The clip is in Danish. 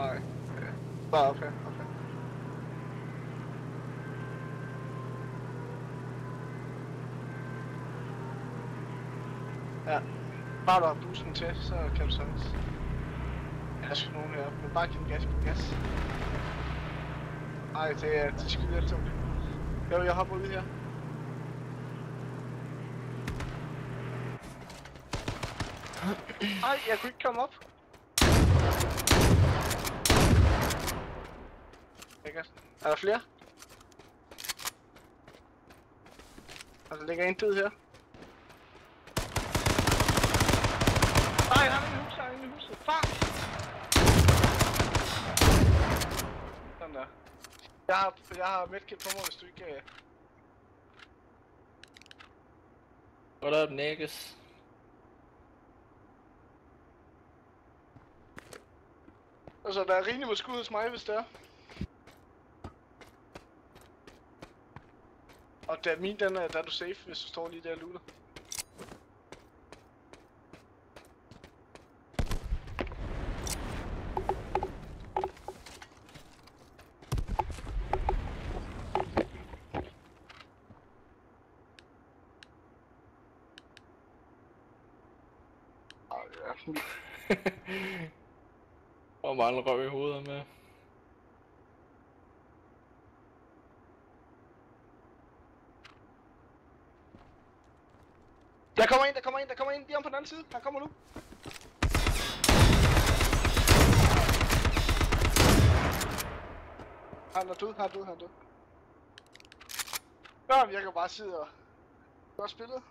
Nej. Bare op her. Okay. Ja. Bare du har bussen til, så kan du sagtens. Jeg skal nogen her, men bare giv den gas. Ej, det er de skyder efter mig. Jo, jeg hopper ud her. Ej, jeg kunne ikke komme op. Er der flere? Der ligger en død her. Nej, han er inde i huset, Fuck! Sådan der. Jeg har medkit på mig, hvis du ikke... What up, niggas? Altså, der er rigeligt med skud hos mig, hvis det er. Og der min, der er du safe, hvis du står lige der og looter. Hvor mange røv i hovedet med. Der kommer en, lige om på den anden side. Han kommer nu. Han er død. Ja, jeg kan bare sidde og... Godt spillet.